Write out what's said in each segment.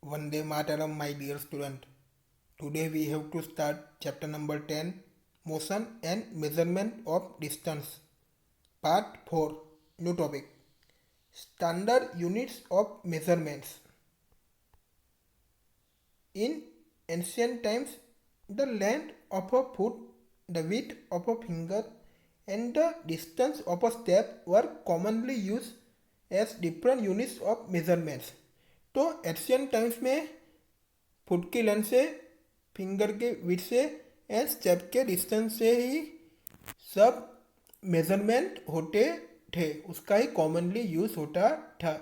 Vande Mataram, my dear student. Today we have to start chapter number 10, Motion and Measurement of Distance. Part 4, new topic. Standard units of measurements. In ancient times, the length of a foot, the width of a finger, and the distance of a step were commonly used as different units of measurements. तो Asian times में foot की length से, finger के width से and step के distance से ही सब measurement होते थे, उसका ही कॉमनली यूज होता था।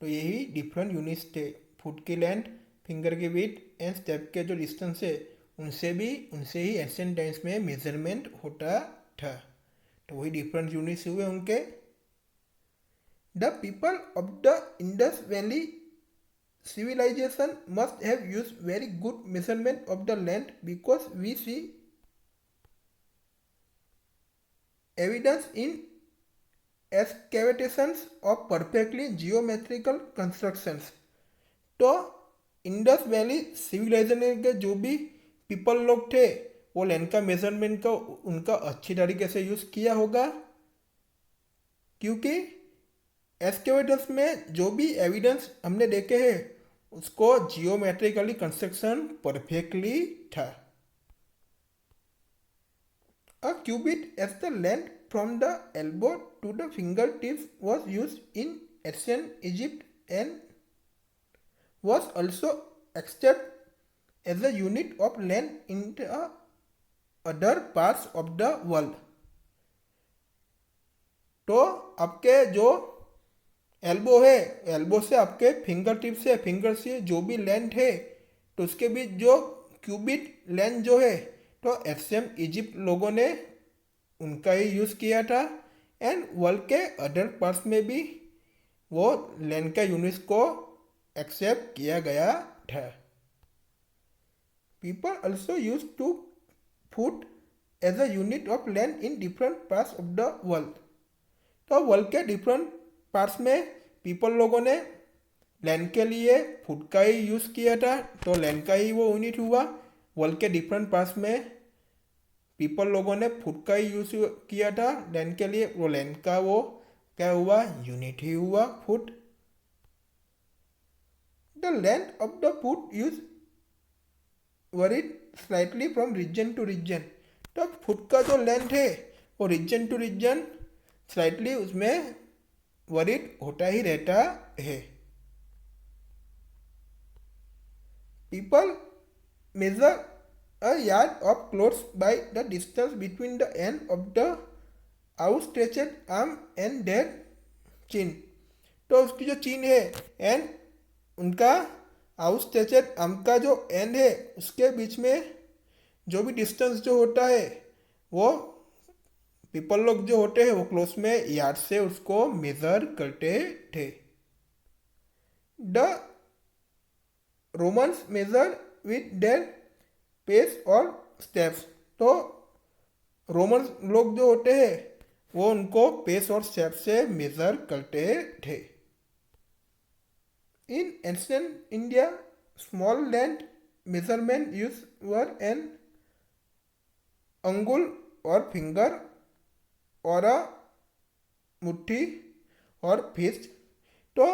तो यही डिफरेंट यूनिट्स थे, फुट की लेंथ, फिंगर की विड्थ एंड स्टेप के जो डिस्टेंस है उनसे ही एशियन टाइम्स में मेजरमेंट होता था। तो वही डिफरेंट यूनिट्स हुए उनके। The people of the Indus valley civilization must have used very good measurement of the land because we see evidence in excavations of perfectly geometrical constructions। तो Indus valley civilisation के जो भी people लोग थे वो land का measurement का उनका अच्छी तरीके से यूज़ किया होगा, क्योंकि एक्सकेवेटर्स में जो भी एविडेंस हमने देखे हैं उसको जियोमेट्रिकली कंस्ट्रक्शन परफेक्टली था। A cubit as the length from the elbow to the finger tips was use in Asian Egypt and was also accept as a unit of length in the other parts of the world. तो आपके जो elbow है, elbow से आपके finger tip से, finger से जो भी लेंथ है तो उसके बीच जो क्यूबिट लेंथ जो है तो एशियन इजिप्ट लोगों ने उनका ही यूज़ किया था एंड वर्ल्ड के अदर पार्ट्स में भी वो लेंथ का यूनिट्स को एक्सेप्ट किया गया था। People also use to foot as a unit of length in different parts of the world. तो वर्ल्ड के डिफरेंट पार्ट्स में पीपल लोगों ने लेंथ के लिए फुट का ही यूज़ किया था, तो लेंथ का ही वो यूनिट हुआ। वर्ल्ड के डिफरेंट पार्ट्स में पीपल लोगों ने फुट का ही यूज़ किया था लेंथ के लिए, वो लेंथ का वो क्या हुआ, यूनिट ही हुआ foot. The length of the foot use varied slightly from region to region. तो फुट का जो लेंथ है वो रीजन टू रीजन स्लाइटली उसमें वरीड होता ही रहता है। People measure a yard of clothes by the distance between the end of the outstretched arm and their chin. तो उसकी जो चिन है एंड उनका आउटस्ट्रेचेड आर्म का जो एंड है उसके बीच में जो भी डिस्टेंस जो होता है वो पीपल लोग जो होते हैं वो क्लोथ में यार्ड से उसको मेजर करते थे। The Romans measure with their pace और स्टेप्स। तो रोमन लोग जो होते हैं वो उनको पेस और स्टेप से मेजर करते थे। इन ancient India small length measurement use वर एन अंगुल और फिंगर और मुट्ठी और फिस्ट। तो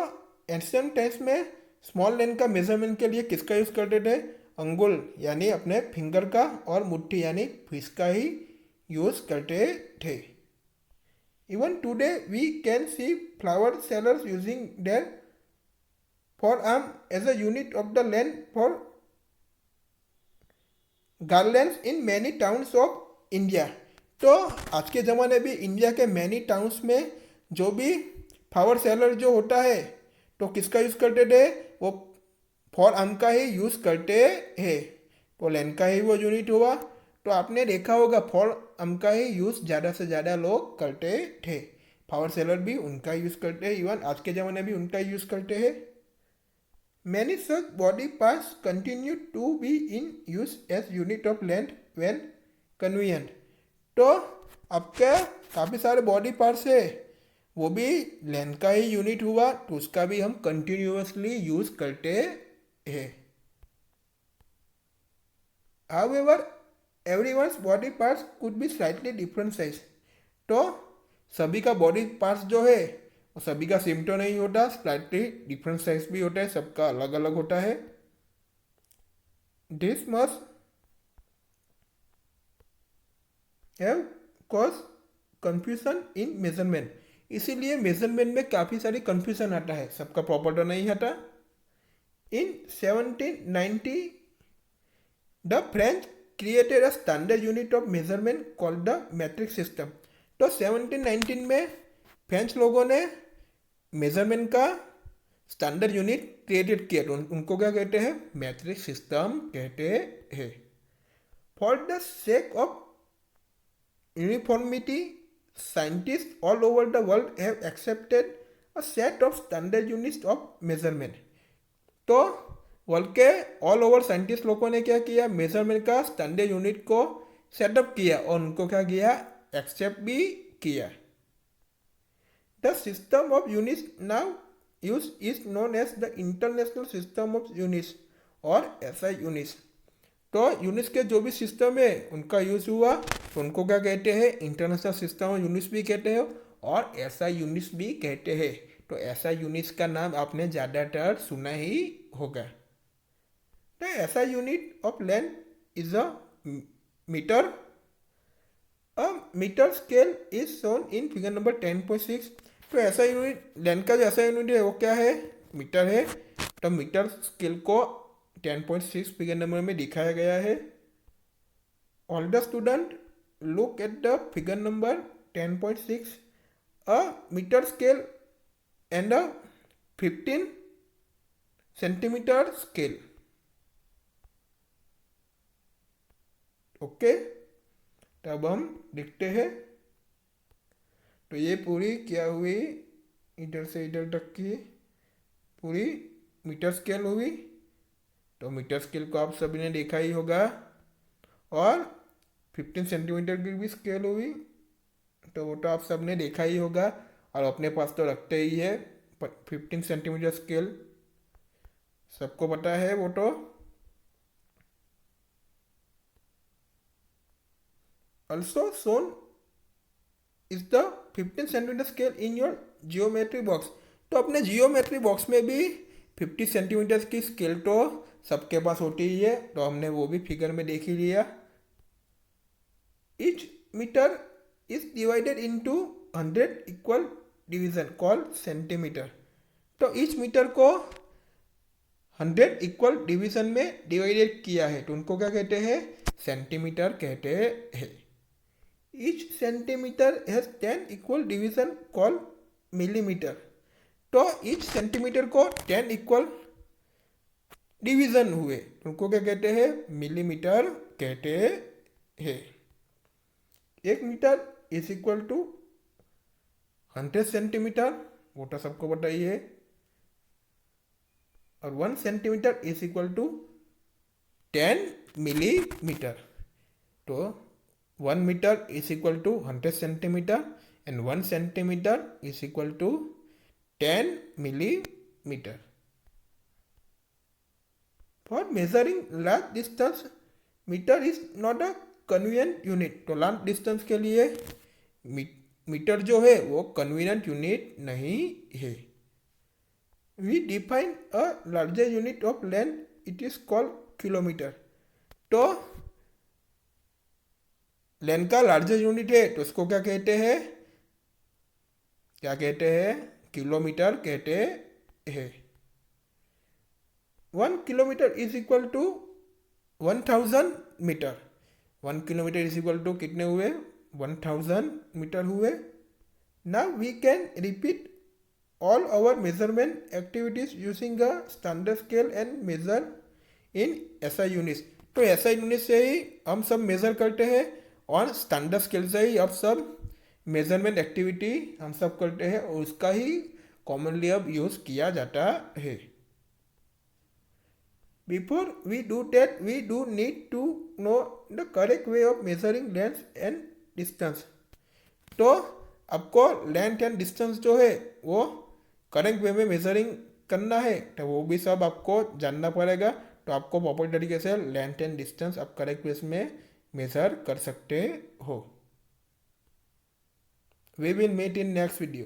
एंशिएंट टाइम्स में स्मॉल लेंथ का मेजरमेंट के लिए किसका यूज़ करते थे, अंगुल यानी अपने फिंगर का और मुट्ठी यानी फिस्ट का ही यूज़ करते थे। Even today we can see flower sellers using their forearm as a unit of the length for garlands in many towns of India. तो आज के ज़माने भी इंडिया के मैनी टाउन्स में जो भी फ्लावर सेलर जो होता है तो किसका यूज़ करते थे, वो फॉर आर्म का ही यूज़ करते हैं। तो लेंथ का ही वो यूनिट हुआ। तो आपने देखा होगा फॉर आर्म का ही यूज़ ज़्यादा से ज़्यादा लोग करते थे। फ्लावर सेलर भी उनका यूज़ करते हैं, इवन आज के ज़माने भी उनका यूज़ करते हैं। Many such body parts continue to be in use as unit of length when convenient। तो आपके काफ़ी सारे बॉडी पार्ट्स है वो भी लेंथ का ही यूनिट हुआ, तो उसका भी हम कंटिन्यूसली यूज़ करते है। However, everyone's body parts could be slightly different size. तो सभी का बॉडी पार्ट्स जो है वो सभी का सेम तो नहीं होता, स्लाइटली डिफरेंट साइज भी होता है, सबका अलग अलग होता है। This must have cause confusion in measurement. इसीलिए मेजरमेंट में काफ़ी सारी कंफ्यूजन आता है, सबका प्रॉपर तो नहीं आता। इन 1790 the French created a standard unit of measurement called the matric system. तो 1719 में फ्रेंच लोगों ने मेजरमेंट का स्टैंडर्ड यूनिट क्रिएटेड किया, तो उनको क्या कहते हैं, मैट्रिक सिस्टम कहते हैं। For the sake of uniformity scientists all over the world have accepted a set of standard units of measurement। तो वर्ल्ड के ऑल ओवर साइंटिस्ट लोगों ने क्या किया, मेजरमेंट का स्टैंडर्ड यूनिट को सेटअप किया और उनको क्या किया, एक्सेप्ट भी किया। The system of units now use is known as the international system of units और एसआई यूनिट्स। तो यूनिट्स के जो भी सिस्टम है उनका यूज हुआ तो उनको क्या कहते हैं, इंटरनेशनल सिस्टम ऑफ यूनिट्स भी कहते हैं और एसआई यूनिट्स भी कहते हैं। तो एसआई यूनिट्स का नाम आपने ज़्यादातर सुना ही होगा। तो SI unit of length is a metre. A metre scale is shown in figure number 10.6। तो एसआई यूनिट लेंथ का जो एसआई यूनिट है वो क्या है, मीटर है। तो मीटर स्केल को 10.6 फिगर नंबर में दिखाया गया है। All the student look at the figure number 10.6, a meter scale and a 15 centimeter scale। Okay, तब हम देखते हैं। तो ये पूरी क्या हुई, इधर से इधर तक की पूरी मीटर स्केल हुई। तो मीटर स्केल को आप सभी ने देखा ही होगा और 15 सेंटीमीटर की भी स्केल हुई, तो वो तो आप सब ने देखा ही होगा और अपने पास तो रखते ही है 15 सेंटीमीटर स्केल, सबको पता है वो तो। Also shown is the 15 centimetre scale in your geometry box. तो अपने जियोमेट्री बॉक्स में भी 50 सेंटीमीटर की स्केल तो सबके पास होती ही है, तो हमने वो भी फिगर में देख ही लिया। Each meter is divided into 100 equal division called centimeter। तो each मीटर को 100 इक्वल डिवीजन में डिवाइडेड किया है, तो उनको क्या कहते हैं, सेंटीमीटर कहते हैं। Each centimetre has 10 equal division called millimetre. तो each सेंटीमीटर को 10 इक्वल डिवीजन हुए, उनको क्या कहते हैं, मिलीमीटर कहते हैं। 1 metre is equal to 100 centimetre, वो तो सबको पता ही है। और 1 centimetre is equal to 10 millimetre. तो 1 metre is equal to 100 centimetre and 1 centimetre is equal to 10 millimetre. For measuring large distance metre is not a convenient unit. तो long distance के लिए मीटर जो है वो कन्वीनियंट यूनिट नहीं है। We define a larger unit of length, it is called kilometre. तो length का लार्जर यूनिट है तो उसको क्या कहते हैं, क्या कहते हैं, किलोमीटर कहते हैं। 1 kilometre is equal to 1000 metre. 1 kilometre is equal to कितने हुए, 1000 मीटर हुए। Now we can repeat all our measurement activities using a standard scale and measure in SI units. तो एसआई यूनिट से ही हम सब मेजर करते हैं और स्टैंडर्ड स्केल से ही अब सब मेजरमेंट एक्टिविटी हम सब करते हैं और उसका ही कॉमनली अब यूज़ किया जाता है। Before we do that, we do need to know the correct way of measuring length and distance। तो आपको लेंथ एंड डिस्टेंस जो है वो करेक्ट वे में मेजरिंग करना है तो वो भी सब आपको जानना पड़ेगा। तो आपको प्रॉपर तरीके से लेंथ एंड डिस्टेंस आप करेक्ट प्लेस में मेजर कर सकते हो। We will meet in next video.